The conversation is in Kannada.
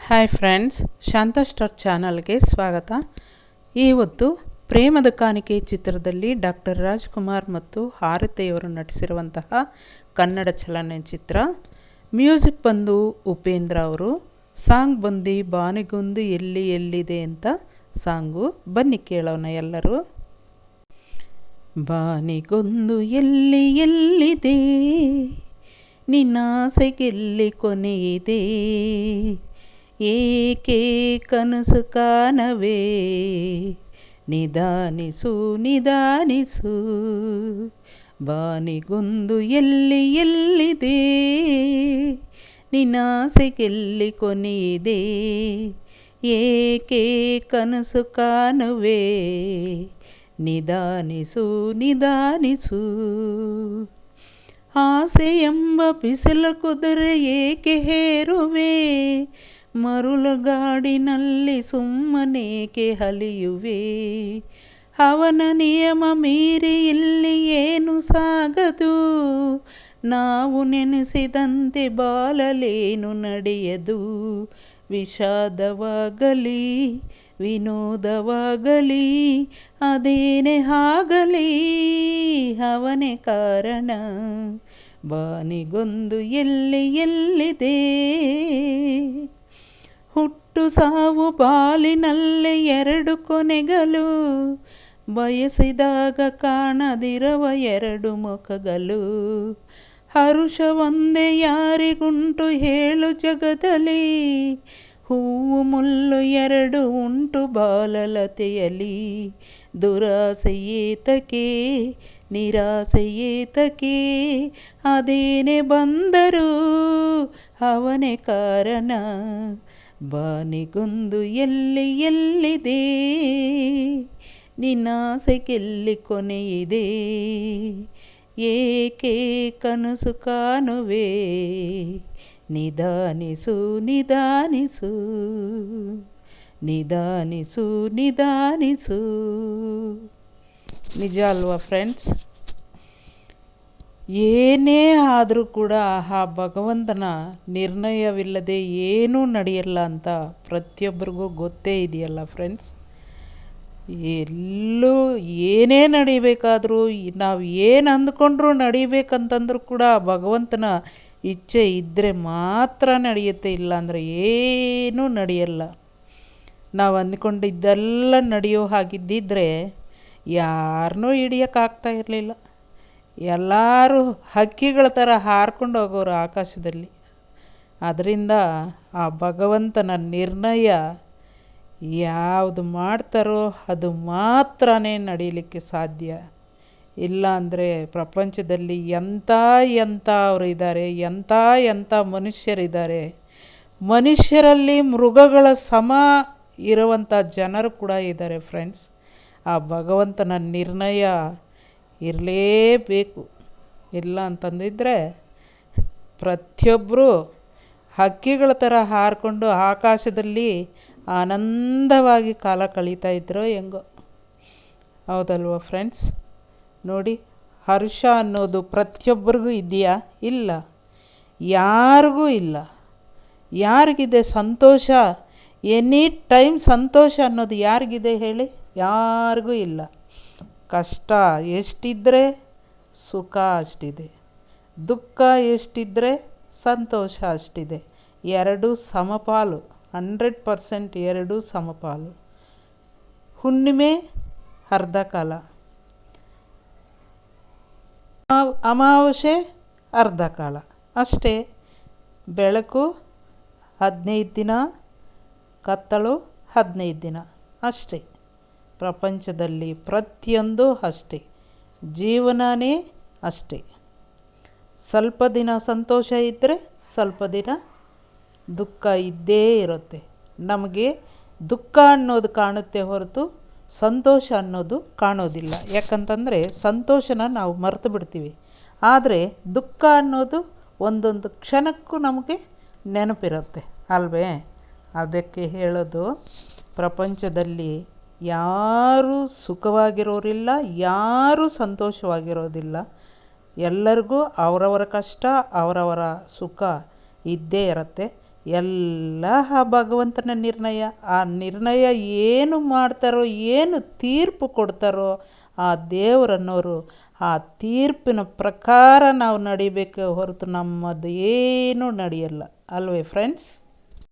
ಹಾಯ್ ಫ್ರೆಂಡ್ಸ್, ಶಾಂತ ಸ್ಟಾರ್ ಚಾನಲ್ಗೆ ಸ್ವಾಗತ. ಇವತ್ತು ಪ್ರೇಮದ ಕಾಣಿಕೆ ಚಿತ್ರದಲ್ಲಿ ಡಾಕ್ಟರ್ ರಾಜ್ಕುಮಾರ್ ಮತ್ತು ಹಾರತೆಯವರು ನಟಿಸಿರುವಂತಹ ಕನ್ನಡ ಚಲನಚಿತ್ರ. ಮ್ಯೂಸಿಕ್ ಬಂದು ಉಪೇಂದ್ರ ಅವರು, ಸಾಂಗ್ ಬಂದು ಬಾನಿಗೊಂದು ಎಲ್ಲಿ ಎಲ್ಲಿದೆ ಅಂತ ಸಾಂಗು. ಬನ್ನಿ ಕೇಳೋಣ ಎಲ್ಲರೂ. ಬಾನಿಗೊಂದು ಎಲ್ಲಿ ಎಲ್ಲಿದೆ, ನಿನ್ನಾಸೆಗೆಲ್ಲಿ ಕೊನೆಯಿದೆ, ಏಕೆ ಕನಸು ಕಾಣವೇ, ನಿಧಾನಿಸು ನಿಧಾನಿಸು, ಬಾನಿಗೊಂದು ಎಲ್ಲಿ ಎಲ್ಲಿದೆ, ನಿನ್ನಾಸೆಗೆಲ್ಲಿ ಕೊನೆಯಿದೆ, ಏಕೆ ಕನಸು ಕಾಣುವೆ, ನಿಧಾನಿಸು ನಿಧಾನಿಸು. ಆಸೆ ಎಂಬ ಬಿಸಿಲ ಕುದುರೆ ಏಕೆ ಹೇರುವೆ, ಮರುಳುಗಾಡಿನಲ್ಲಿ ಸುಮ್ಮನೇಕೆ ಅಲಿಯುವೆ, ಅವನ ನಿಯಮ ಮೀರಿ ಇಲ್ಲಿ ಏನು ಸಾಗದು, ನಾವು ನೆನೆಸಿದಂತೆ ಬಾಳಲೇನು ನಡೆಯದು, ವಿಷಾದವಾಗಲಿ ವಿನೋದವಾಗಲಿ ಅದೇನೇ ಆಗಲಿ ಅವನೇ ಕಾರಣ, ಬಾನಿಗೊಂದು ಎಲ್ಲಿ ಎಲ್ಲಿದೆ. ಹುಟ್ಟು ಸಾವು ಬಾಲಿನಲ್ಲಿ ಎರಡು ಕೊನೆಗಳು, ಬಯಸಿದಾಗ ಕಾಣದಿರುವ ಎರಡು ಮುಖಗಳು, ಹರುಷ ಒಂದೇ ಯಾರಿಗುಂಟು ಹೇಳು ಜಗದಲ್ಲಿ, ಹೂವು ಮುಳ್ಳು ಎರಡು ಉಂಟು ಬಾಲಲತೆಯಲಿ, ದುರಾಸೆಯೇತಕೆ ನಿರಾಸೆಯೇತಕೆ ಅದೇನೇ ಬಂದರೂ ಅವನೇ ಕಾರಣ, ಬಾನಿಗೊಂದು ಎಲ್ಲಿ ಎಲ್ಲಿದೆ, ನಿನ್ನಾಸೆಗೆಲ್ಲಿ ಕೊನೆಯಿದೆ, ಏಕೆ ಕನಸು ಕಾಣುವೆ, ನಿಧಾನಿಸು ನಿಧಾನಿಸು, ನಿಧಾನಿಸು ನಿಧಾನಿಸು. ನಿಜ ಅಲ್ವಾ ಫ್ರೆಂಡ್ಸ್? ಏನೇ ಆದರೂ ಕೂಡ ಆ ಭಗವಂತನ ನಿರ್ಣಯವಿಲ್ಲದೆ ಏನೂ ನಡೆಯಲ್ಲ ಅಂತ ಪ್ರತಿಯೊಬ್ಬರಿಗೂ ಗೊತ್ತೇ ಇದೆಯಲ್ಲ ಫ್ರೆಂಡ್ಸ್. ಎಲ್ಲೂ ಏನೇ ನಡಿಬೇಕಾದ್ರೂ, ನಾವು ಏನು ಅಂದ್ಕೊಂಡ್ರೂ ನಡಿಬೇಕಂತಂದ್ರೂ ಕೂಡ ಭಗವಂತನ ಇಚ್ಛೆ ಇದ್ದರೆ ಮಾತ್ರ ನಡೆಯುತ್ತೆ, ಇಲ್ಲಾಂದರೆ ಏನೂ ನಡೆಯಲ್ಲ. ನಾವು ಅಂದ್ಕೊಂಡಿದ್ದೆಲ್ಲ ನಡೆಯೋ ಹಾಗಿದ್ದಿದ್ರೆ ಯಾರನ್ನೂ ಹಿಡಿಯೋಕ್ಕಾಗ್ತಾ ಇರಲಿಲ್ಲ. ಎಲ್ಲರೂ ಹಕ್ಕಿಗಳ ಥರ ಹಾರ್ಕೊಂಡು ಹೋಗೋರು ಆಕಾಶದಲ್ಲಿ. ಅದರಿಂದ ಆ ಭಗವಂತನ ನಿರ್ಣಯ ಯಾವುದು ಮಾಡ್ತಾರೋ ಅದು ಮಾತ್ರ ನಡೀಲಿಕ್ಕೆ ಸಾಧ್ಯ. ಇಲ್ಲ ಅಂದರೆ ಪ್ರಪಂಚದಲ್ಲಿ ಎಂಥ ಅವರು ಇದ್ದಾರೆ, ಎಂಥ ಮನುಷ್ಯರಿದ್ದಾರೆ. ಮನುಷ್ಯರಲ್ಲಿ ಮೃಗಗಳ ಸಮ ಇರುವಂಥ ಜನರು ಕೂಡ ಇದ್ದಾರೆ ಫ್ರೆಂಡ್ಸ್. ಆ ಭಗವಂತನ ನಿರ್ಣಯ ಇರಲೇಬೇಕು. ಇಲ್ಲ ಅಂತಂದಿದ್ರೆ ಪ್ರತಿಯೊಬ್ಬರು ಹಕ್ಕಿಗಳ ಥರ ಹಾರಿಕೊಂಡು ಆಕಾಶದಲ್ಲಿ ಆನಂದವಾಗಿ ಕಾಲ ಕಳೀತಾ ಇದ್ರೋ ಹೆಂಗೋ. ಹೌದಲ್ವ ಫ್ರೆಂಡ್ಸ್? ನೋಡಿ, ಹರ್ಷ ಅನ್ನೋದು ಪ್ರತಿಯೊಬ್ಬರಿಗೂ ಇದೆಯಾ? ಇಲ್ಲ, ಯಾರಿಗೂ ಇಲ್ಲ. ಯಾರಿಗಿದೆ ಸಂತೋಷ? ಎನಿ ಟೈಮ್ ಸಂತೋಷ ಅನ್ನೋದು ಯಾರಿಗಿದೆ ಹೇಳಿ? ಯಾರಿಗೂ ಇಲ್ಲ. ಕಷ್ಟ ಎಷ್ಟಿದ್ದರೆ ಸುಖ ಅಷ್ಟಿದೆ, ದುಃಖ ಎಷ್ಟಿದ್ದರೆ ಸಂತೋಷ ಅಷ್ಟಿದೆ. ಎರಡೂ ಸಮಪಾಲು, 100% ಎರಡೂ ಸಮಪಾಲು. ಹುಣ್ಣಿಮೆ ಅರ್ಧ ಕಾಲ, ಅಮಾವಾಸ್ಯೆ ಅರ್ಧ ಕಾಲ ಅಷ್ಟೇ. ಬೆಳಕು 15 ದಿನ, ಕತ್ತಲು 15 ದಿನ ಅಷ್ಟೇ. ಪ್ರಪಂಚದಲ್ಲಿ ಪ್ರತಿಯೊಂದು ಅಷ್ಟೇ, ಜೀವನನೇ ಅಷ್ಟೇ. ಸ್ವಲ್ಪ ದಿನ ಸಂತೋಷ ಇದ್ದರೆ ಸ್ವಲ್ಪ ದಿನ ದುಃಖ ಇದ್ದೇ ಇರುತ್ತೆ. ನಮಗೆ ದುಃಖ ಅನ್ನೋದು ಕಾಣುತ್ತೆ ಹೊರತು ಸಂತೋಷ ಅನ್ನೋದು ಕಾಣೋದಿಲ್ಲ. ಯಾಕಂತಂದರೆ ಸಂತೋಷನ ನಾವು ಮರೆತು ಬಿಡ್ತೀವಿ, ಆದರೆ ದುಃಖ ಅನ್ನೋದು ಒಂದೊಂದು ಕ್ಷಣಕ್ಕೂ ನಮಗೆ ನೆನಪಿರುತ್ತೆ ಅಲ್ವೇ? ಅದಕ್ಕೆ ಹೇಳೋದು, ಪ್ರಪಂಚದಲ್ಲಿ ಯಾರೂ ಸುಖವಾಗಿರೋರಿಲ್ಲ, ಯಾರೂ ಸಂತೋಷವಾಗಿರೋದಿಲ್ಲ. ಎಲ್ಲರಿಗೂ ಅವರವರ ಕಷ್ಟ ಅವರವರ ಸುಖ ಇದ್ದೇ ಇರುತ್ತೆ. ಎಲ್ಲ ಆ ಭಗವಂತನ ನಿರ್ಣಯ. ಆ ನಿರ್ಣಯ ಏನು ಮಾಡ್ತಾರೋ, ಏನು ತೀರ್ಪು ಕೊಡ್ತಾರೋ ಆ ದೇವರನ್ನೋರು, ಆ ತೀರ್ಪಿನ ಪ್ರಕಾರ ನಾವು ನಡಿಬೇಕು ಹೊರತು ನಮ್ಮದು ಏನೂ ನಡೆಯಲ್ಲ ಅಲ್ವೇ ಫ್ರೆಂಡ್ಸ್.